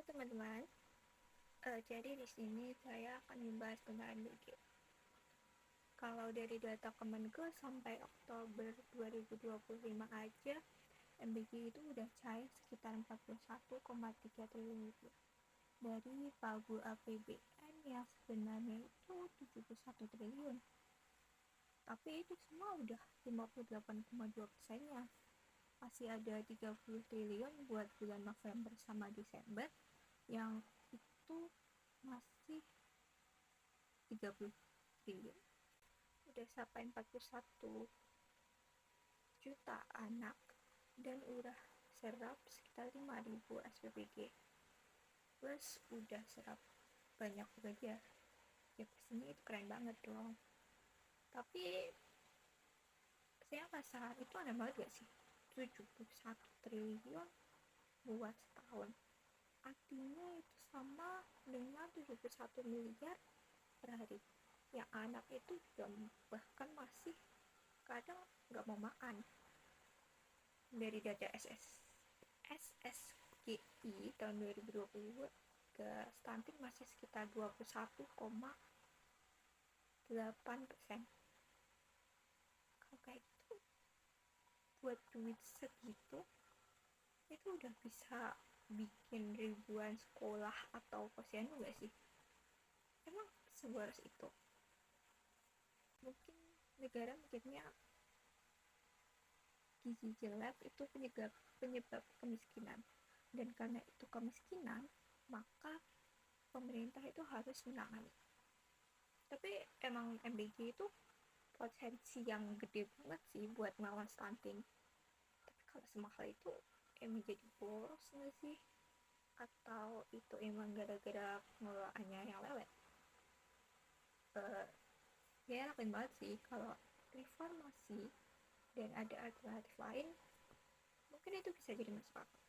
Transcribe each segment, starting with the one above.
Halo teman-teman, jadi di sini saya akan membahas tentang MBG. Kalau dari data Kemenkes sampai Oktober 2025 aja, MBG itu udah cair sekitar 41,3 triliun rupiah. Dari pagu APBN yang sebenarnya itu 71 triliun. Tapi itu semua udah 58,2%-nya. Masih ada 30 triliun buat bulan November sama Desember yang itu masih 30 triliun. Udah sampai 41 juta anak dan udah serap sekitar 5.000 SPBG. Plus udah serap banyak pekerja. Ya pastinya itu keren banget dong. Tapi saya rasa itu aneh banget gak sih? 71 triliun buat setahun. Artinya itu sama dengan 71 miliar per hari. Yang anak itu juga bahkan masih kadang nggak mau makan. Dari data SSGI tahun 2020 ke stunting masih sekitar 21,8%. Kalau kayak gitu buat duit segitu itu udah bisa bikin ribuan sekolah atau posyandu gak sih? Emang seboros itu? Mungkin negara mikirnya gizi jelek itu penyebab kemiskinan, dan karena itu kemiskinan maka pemerintah itu harus menangani. Tapi emang MBG itu potensi yang gede banget sih buat melawan stunting. Tapi kalau semahal itu emang jadi boros nggak sih? Atau itu emang gara-gara pengelolaannya yang lewat? Ya yakin banget sih kalau reformasi dan ada alternatif lain, mungkin itu bisa jadi masuk akal.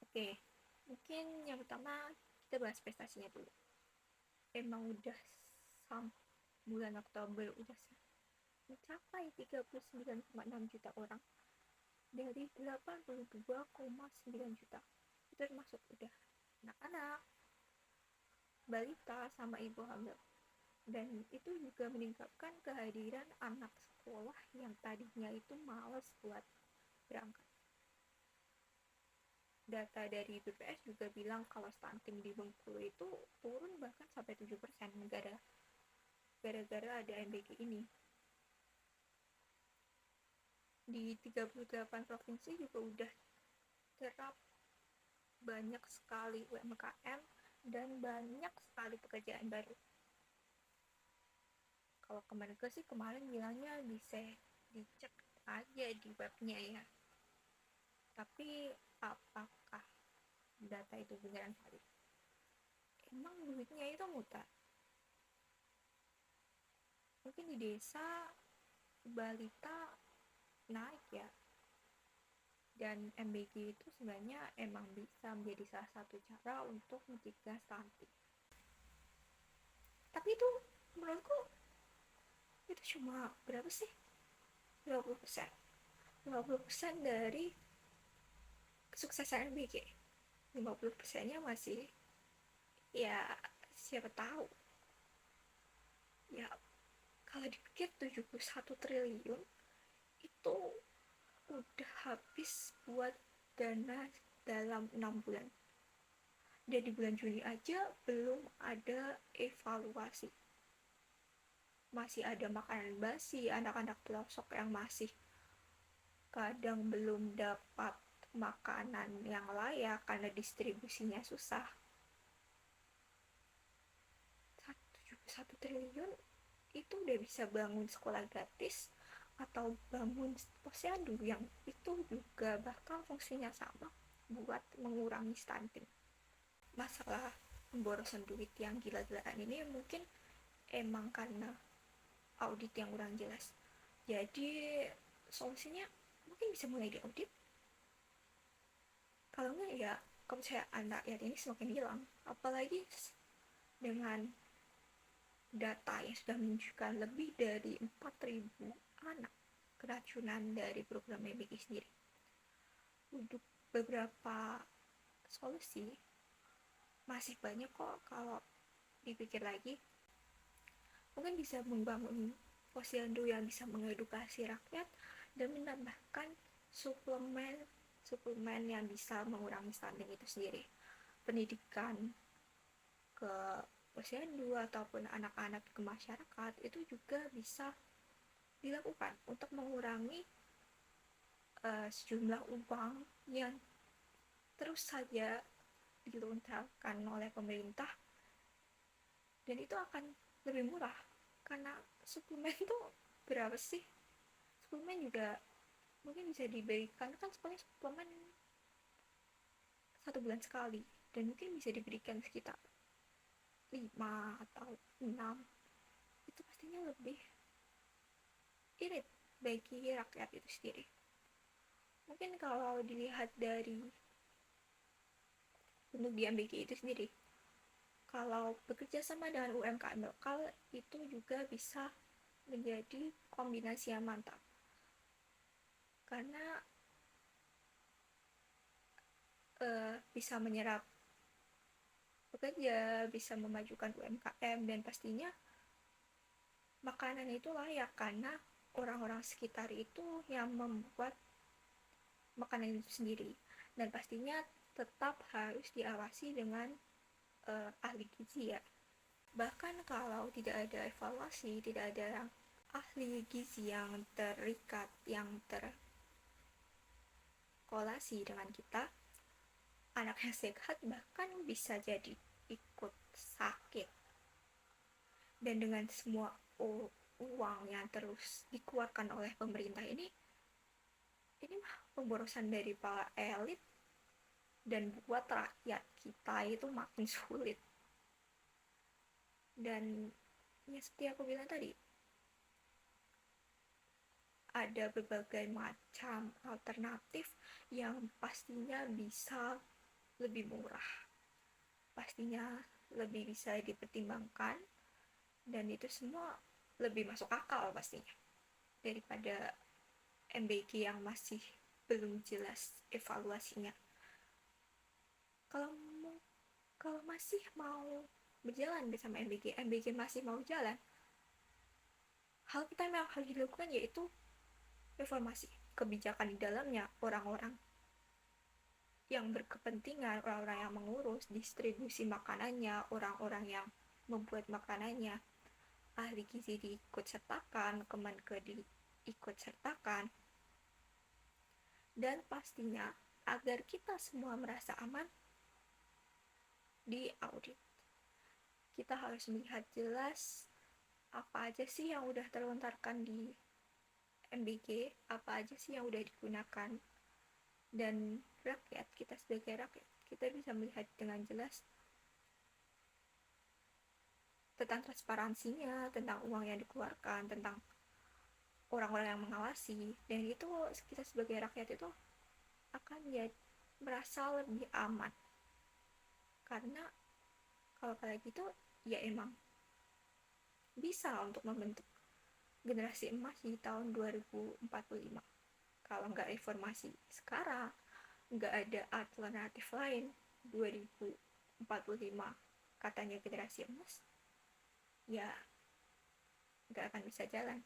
Oke, mungkin yang pertama kita bahas prestasinya dulu. Emang udah bulan Oktober udah mencapai 39,6 juta orang dari 82,9 juta. Itu termasuk udah anak-anak, balita, sama ibu hamil. Dan itu juga meningkatkan kehadiran anak sekolah yang tadinya itu malas buat berangkat. Data dari BPS juga bilang kalau stunting di Bengkulu itu turun bahkan sampai 7% gara-gara ada MBG ini. Di 38 provinsi juga udah terap banyak sekali UMKM dan banyak sekali pekerjaan baru. Kalau Kemenkes sih kemarin bilangnya bisa dicek aja di webnya ya. Tapi apakah data itu beneran valid? Emang duitnya itu muter? Mungkin di desa balita naik ya. Dan MBG itu sebenarnya emang bisa menjadi salah satu cara untuk mencegah stunting. Tapi itu menurutku itu cuma berapa sih? 20%. 50% dari kesuksesan MBG. 50%-nya masih ya siapa tahu. Ya kalau dipikir 71 triliun itu udah habis buat dana dalam 6 bulan. Dan di bulan Juni aja belum ada evaluasi. Masih ada makanan basi, anak-anak pelosok yang masih kadang belum dapat makanan yang layak karena distribusinya susah. 71 triliun itu udah bisa bangun sekolah gratis atau bangun posyandu yang itu juga bakal fungsinya sama buat mengurangi stunting. Masalah pemborosan duit yang gila-gilaan ini mungkin emang karena audit yang kurang jelas. Jadi solusinya mungkin bisa mulai di audit. Kalau enggak ya kepercayaan anak ya ini semakin hilang. Apalagi dengan data yang sudah menunjukkan lebih dari 4.000 anak keracunan dari program MBG sendiri. Untuk beberapa solusi. Masih banyak kok kalau dipikir lagi. Mungkin bisa membangun posyandu yang bisa mengedukasi rakyat dan menambahkan suplemen yang bisa mengurangi stunting itu sendiri. Pendidikan ke posyandu ataupun anak-anak ke masyarakat itu juga bisa dilakukan untuk mengurangi sejumlah uang yang terus saja dilontarkan oleh pemerintah, dan itu akan lebih murah karena suplemen itu berapa sih? Suplemen juga mungkin bisa diberikan, kan sebenarnya suplemen 1 bulan sekali, dan mungkin bisa diberikan sekitar 5 atau 6. Itu pastinya lebih irit bagi rakyat itu sendiri. Mungkin kalau dilihat dari bentuk di MBG itu sendiri, kalau bekerja sama dengan UMKM lokal itu juga bisa menjadi kombinasi yang mantap, karena bisa menyerap pekerja, bisa memajukan UMKM, dan pastinya makanan itu layak karena orang-orang sekitar itu yang membuat makanan itu sendiri, dan pastinya tetap harus diawasi dengan ahli gizi ya. Bahkan kalau tidak ada evaluasi, tidak ada ahli gizi yang terikat, yang terkolasi dengan kita, anaknya sehat bahkan bisa jadi ikut sakit. Dan dengan semua uang yang terus dikeluarkan oleh pemerintah ini mah pemborosan dari para elit, dan buat rakyat kita itu makin sulit. Dan ya seperti aku bilang tadi, ada berbagai macam alternatif yang pastinya bisa lebih murah, pastinya lebih bisa dipertimbangkan, dan itu semua lebih masuk akal pastinya daripada MBG yang masih belum jelas evaluasinya. Kalau masih mau berjalan bersama MBG masih mau jalan, hal pertama yang harus dilakukan yaitu reformasi kebijakan di dalamnya. Orang-orang yang berkepentingan, orang-orang yang mengurus distribusi makanannya, orang-orang yang membuat makanannya, ahli gizi diikut sertakan, Kemenkeu diikut sertakan, dan pastinya agar kita semua merasa aman, di audit. Kita harus melihat jelas apa aja sih yang udah terlontarkan di MBG, apa aja sih yang udah digunakan, dan rakyat, kita sebagai rakyat, kita bisa melihat dengan jelas tentang transparansinya, tentang uang yang dikeluarkan, tentang orang-orang yang mengawasi, dan itu kita sebagai rakyat itu akan merasa lebih aman. Karena kalau kayak gitu ya emang bisa untuk membentuk generasi emas di tahun 2045. Kalau nggak reformasi sekarang, nggak ada alternatif lain 2045 katanya generasi emas, ya nggak akan bisa jalan.